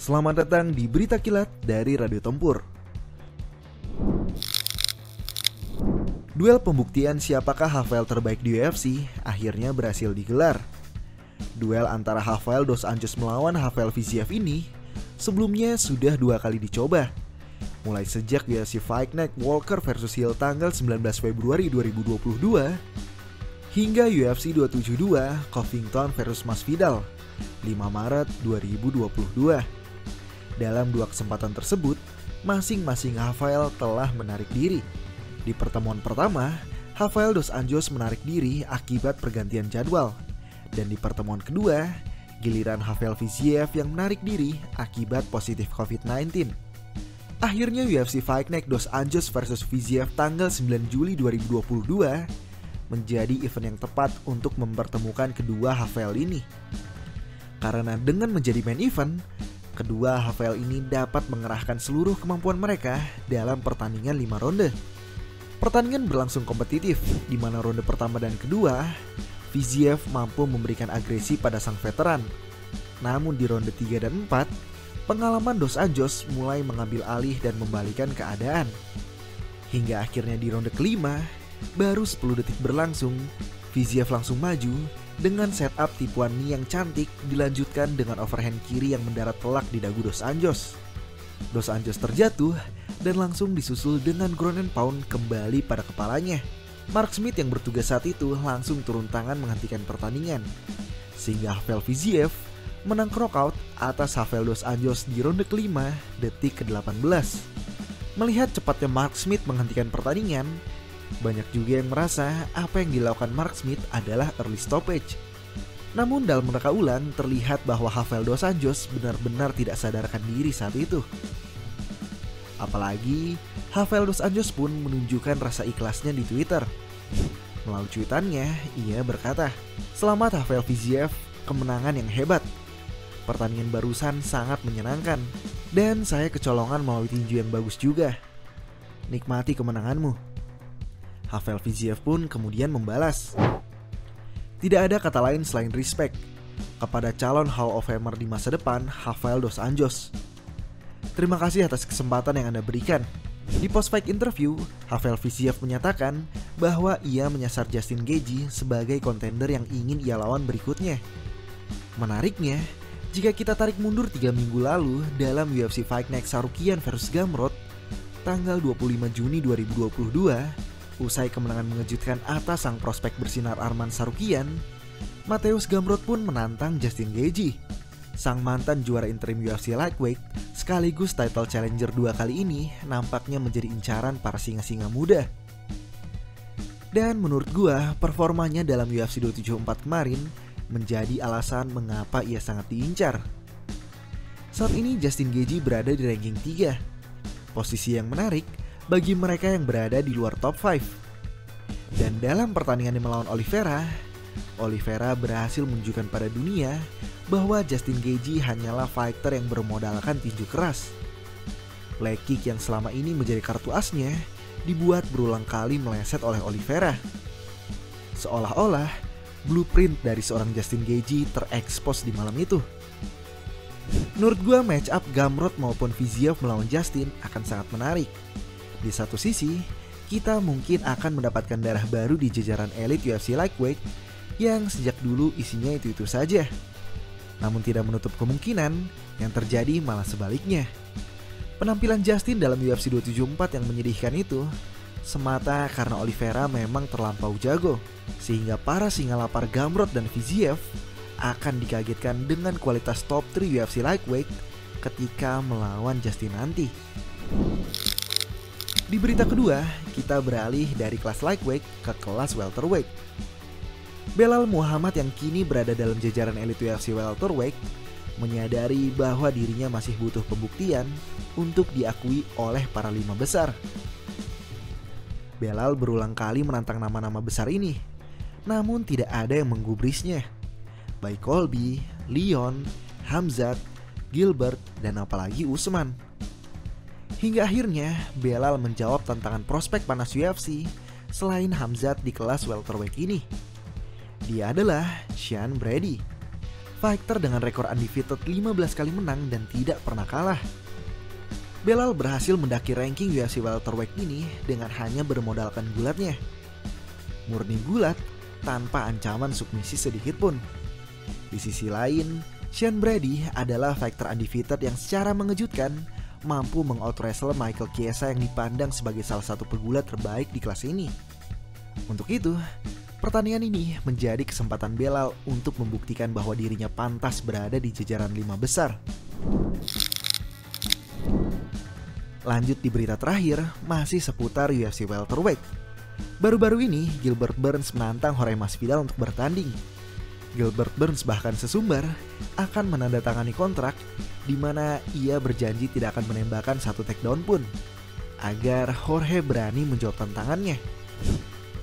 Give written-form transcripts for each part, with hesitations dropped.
Selamat datang di Berita Kilat dari Radio Tempur. Duel pembuktian siapakah Rafael terbaik di UFC akhirnya berhasil digelar. Duel antara Rafael dos Anjos melawan Rafael Fiziev ini sebelumnya sudah 2 kali dicoba, mulai sejak UFC Fight Night Walker vs Hill tanggal 19 Februari 2022 hingga UFC 272 Covington vs Masvidal 5 Maret 2022. Dalam 2 kesempatan tersebut, masing-masing Rafael telah menarik diri. Di pertemuan pertama, Rafael dos Anjos menarik diri akibat pergantian jadwal. Dan di pertemuan kedua, giliran Rafael Fiziev yang menarik diri akibat positif COVID-19. Akhirnya UFC Fight Night dos Anjos vs Fiziev tanggal 9 Juli 2022 menjadi event yang tepat untuk mempertemukan kedua Rafael ini. Karena dengan menjadi main event, kedua Rafael ini dapat mengerahkan seluruh kemampuan mereka dalam pertandingan 5 ronde. Pertandingan berlangsung kompetitif, di mana ronde pertama dan kedua, Fiziev mampu memberikan agresi pada sang veteran. Namun di ronde 3 dan 4, pengalaman dos Anjos mulai mengambil alih dan membalikan keadaan. Hingga akhirnya di ronde kelima, baru 10 detik berlangsung, Fiziev langsung maju dengan setup tipuan knee yang cantik dilanjutkan dengan overhand kiri yang mendarat telak di dagu dos Anjos. Dos Anjos terjatuh dan langsung disusul dengan ground and pound kembali pada kepalanya. Mark Smith yang bertugas saat itu langsung turun tangan menghentikan pertandingan, sehingga Rafael Fiziev menang knockout atas Rafael dos Anjos di ronde kelima detik ke-18. Melihat cepatnya Mark Smith menghentikan pertandingan, banyak juga yang merasa apa yang dilakukan Mark Smith adalah early stoppage. Namun dalam mereka ulang terlihat bahwa Rafael dos Anjos benar-benar tidak sadarkan diri saat itu. Apalagi Rafael dos Anjos pun menunjukkan rasa ikhlasnya di Twitter. Melalui cuitannya, ia berkata, "Selamat Rafael Fiziev, kemenangan yang hebat. Pertandingan barusan sangat menyenangkan dan saya kecolongan melalui tinju yang bagus juga. Nikmati kemenanganmu." Rafael Fiziev pun kemudian membalas, "Tidak ada kata lain selain respect kepada calon Hall of Famer di masa depan, Rafael dos Anjos. Terima kasih atas kesempatan yang Anda berikan." Di post-fight interview, Rafael Fiziev menyatakan bahwa ia menyasar Justin Gaethje sebagai kontender yang ingin ia lawan berikutnya. Menariknya, jika kita tarik mundur 3 minggu lalu dalam UFC Fight Night Tsarukyan vs Gamrot tanggal 25 Juni 2022, usai kemenangan mengejutkan atas sang prospek bersinar Arman Tsarukyan, Mateusz Gamrot pun menantang Justin Gaethje. Sang mantan juara interim UFC Lightweight sekaligus title challenger 2 kali ini nampaknya menjadi incaran para singa-singa muda. Dan menurut gua, performanya dalam UFC 274 kemarin menjadi alasan mengapa ia sangat diincar. Saat ini Justin Gaethje berada di ranking 3, posisi yang menarik bagi mereka yang berada di luar top 5. Dan dalam pertandingan yang melawan Oliveira berhasil menunjukkan pada dunia bahwa Justin Gaethje hanyalah fighter yang bermodalkan tinju keras. Leg kick yang selama ini menjadi kartu asnya dibuat berulang kali meleset oleh Oliveira. Seolah-olah blueprint dari seorang Justin Gaethje terekspos di malam itu. Menurut gua match up Gamrot maupun Fiziev melawan Justin akan sangat menarik. Di satu sisi, kita mungkin akan mendapatkan darah baru di jajaran elit UFC Lightweight yang sejak dulu isinya itu-itu saja. Namun tidak menutup kemungkinan yang terjadi malah sebaliknya. Penampilan Justin dalam UFC 274 yang menyedihkan itu semata karena Oliveira memang terlampau jago, sehingga para singa lapar Gamrot dan Fiziev akan dikagetkan dengan kualitas top 3 UFC Lightweight ketika melawan Justin nanti. Di berita kedua, kita beralih dari kelas lightweight ke kelas welterweight. Belal Muhammad yang kini berada dalam jajaran elit UFC welterweight menyadari bahwa dirinya masih butuh pembuktian untuk diakui oleh para 5 besar. Belal berulang kali menantang nama-nama besar ini, namun tidak ada yang menggubrisnya. Baik Colby, Leon, Khamzat, Gilbert, dan apalagi Usman. Hingga akhirnya Belal menjawab tantangan prospek panas UFC selain Khamzat di kelas welterweight ini. Dia adalah Sean Brady. fighter dengan rekor undefeated 15 kali menang dan tidak pernah kalah. Belal berhasil mendaki ranking UFC welterweight ini dengan hanya bermodalkan gulatnya. Murni gulat tanpa ancaman submisi sedikit pun. Di sisi lain, Sean Brady adalah fighter undefeated yang secara mengejutkan mampu meng-out-wrestle Michael Chiesa yang dipandang sebagai salah satu pegulat terbaik di kelas ini. Untuk itu, pertandingan ini menjadi kesempatan Belal untuk membuktikan bahwa dirinya pantas berada di jajaran 5 besar. Lanjut di berita terakhir, masih seputar UFC welterweight. Baru-baru ini, Gilbert Burns menantang Jorge Masvidal untuk bertanding. Gilbert Burns bahkan sesumbar akan menandatangani kontrak di mana ia berjanji tidak akan menembakkan satu takedown pun, agar Jorge berani menjawab tantangannya.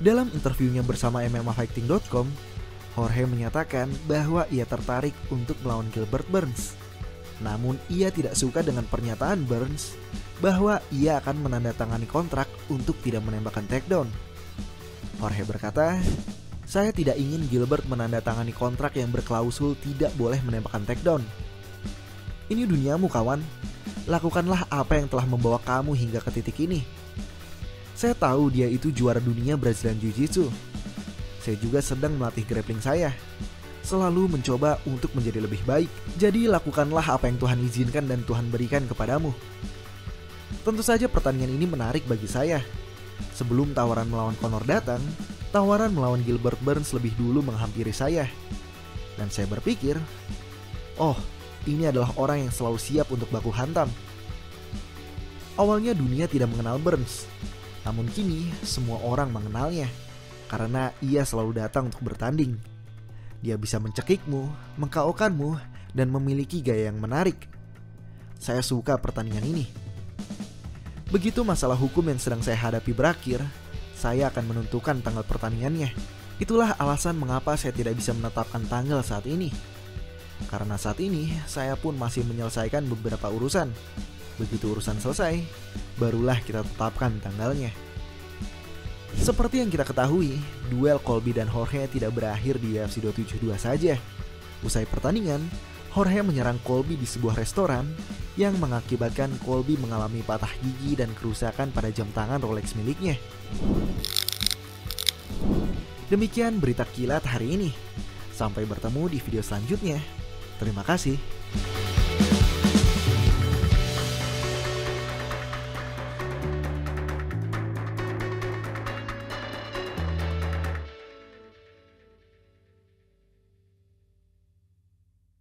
Dalam interviunya bersama MMAfighting.com, Jorge menyatakan bahwa ia tertarik untuk melawan Gilbert Burns. Namun ia tidak suka dengan pernyataan Burns bahwa ia akan menandatangani kontrak untuk tidak menembakkan takedown. Jorge berkata, "Saya tidak ingin Gilbert menandatangani kontrak yang berklausul tidak boleh menembakkan takedown. Ini duniamu kawan, lakukanlah apa yang telah membawa kamu hingga ke titik ini. Saya tahu dia itu juara dunia Brazilian Jiu-Jitsu. Saya juga sedang melatih grappling saya. Selalu mencoba untuk menjadi lebih baik. Jadi lakukanlah apa yang Tuhan izinkan dan Tuhan berikan kepadamu." Tentu saja pertandingan ini menarik bagi saya. Sebelum tawaran melawan Conor datang, tawaran melawan Gilbert Burns lebih dulu menghampiri saya. Dan saya berpikir, oh, ini adalah orang yang selalu siap untuk baku hantam. Awalnya dunia tidak mengenal Burns, namun kini semua orang mengenalnya karena ia selalu datang untuk bertanding. Dia bisa mencekikmu, meng-KO-kanmu, dan memiliki gaya yang menarik. Saya suka pertandingan ini. Begitu masalah hukum yang sedang saya hadapi berakhir, saya akan menentukan tanggal pertandingannya. Itulah alasan mengapa saya tidak bisa menetapkan tanggal saat ini. Karena saat ini saya pun masih menyelesaikan beberapa urusan. Begitu urusan selesai, barulah kita tetapkan tanggalnya. Seperti yang kita ketahui, duel Colby dan Jorge tidak berakhir di UFC 272 saja. Usai pertandingan, Jorge menyerang Colby di sebuah restoran yang mengakibatkan Colby mengalami patah gigi dan kerusakan pada jam tangan Rolex miliknya. Demikian berita kilat hari ini. Sampai bertemu di video selanjutnya. Terima kasih.